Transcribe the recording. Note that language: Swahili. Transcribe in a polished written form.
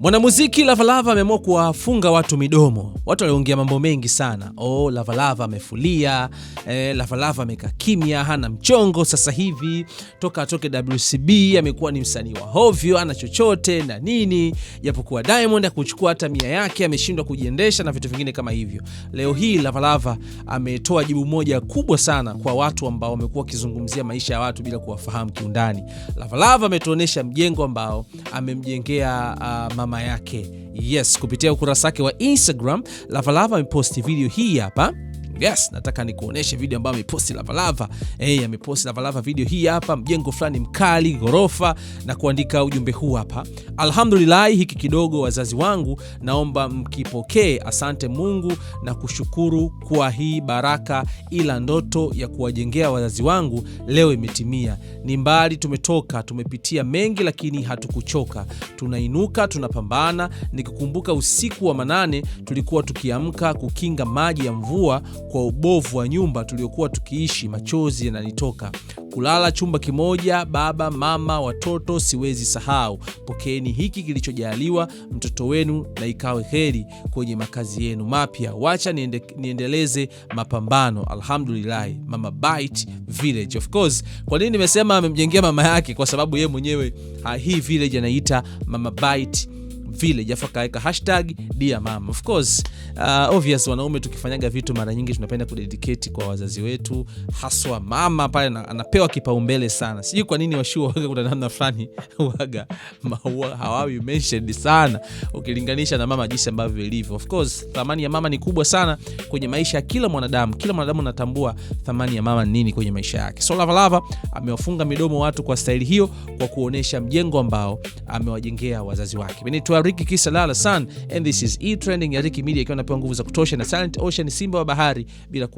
Mwanamuziki Lavalava ameamua kuwafunga watu midomo. Watu waliongea mambo mengi sana. Lavalava amefulia, Lavalava amekaa kimya, hana mchongo sasa hivi. Toka atoke WCB amekuwa ni msanii wa hovyo, ana chochote na nini. Japokuwa Diamond akuchukua hata 100 yake, ameshindwa kujiendesha na vitu vingine kama hivyo. Leo hii Lavalava ametoa jibu moja kubwa sana kwa watu ambao wamekuwa kizungumzia maisha ya watu bila kuwafahamu kiundani. Lavalava ametuonesha mjengo ambao amemjengea mama yake. Yes, kupitia ukurasa wake wa Instagram, Lavalava ameposti video hii hapa. Yes, nataka nikuoneshe video ambayo ameposti Lavalava. Ameposti Lavalava video hii hapa, mjengo fulani mkali, ghorofa, na kuandika ujumbe huu hapa: Alhamdulillah, hiki kidogo wazazi wangu, naomba mkipokee. Asante Mungu na kushukuru kwa hii baraka, ila ndoto ya kuwajengea wazazi wangu leo imetimia. Ni mbali tumetoka, tumepitia mengi lakini hatukuchoka. Tunainuka, tunapambana. Nikikumbuka usiku wa manane tulikuwa tukiamka kukinga maji ya mvua kwa ubovu wa nyumba tuliokuwa tukiishi, machozi yananitoka. Kulala chumba kimoja, baba, mama, watoto, siwezi sahau. Pokeeni hiki kilichojaliwa mtoto wenu na ikawe heri kwenye makazi yenu mapya. Wacha niendeleze mapambano. Alhamdulillah, Mama Bite Village. Of course, kwa nini nimesema amemjengea mama yake? Kwa sababu yeye mwenyewe hii village anaita Mama Bite Village, afakaweka hashtag Dear Mama. Of course, obvious wanaume tukifanyaga vitu mara nyingi tunapenda kudedicate kwa wazazi wetu, haswa mama pale anapewa kipaumbele sana. Sijui kwa nini washua waga kuna namna fulani waga hawawi mentioned sana ukilinganisha na mama jinsi ambavyo ilivyo. Of course, thamani ya mama ni kubwa sana kwenye maisha ya kila mwanadamu. Kila mwanadamu anatambua thamani ya mama ni nini kwenye maisha yake. So Lavalava amewafunga midomo watu kwa staili hiyo, kwa kuonesha mjengo ambao amewajengea wazazi wake. Mimi ni Ricky Kisalala San, and this is E Trending ya Ricky Media, ikiwa napewa nguvu za kutosha na Silent Ocean, simba wa bahari bila kuwa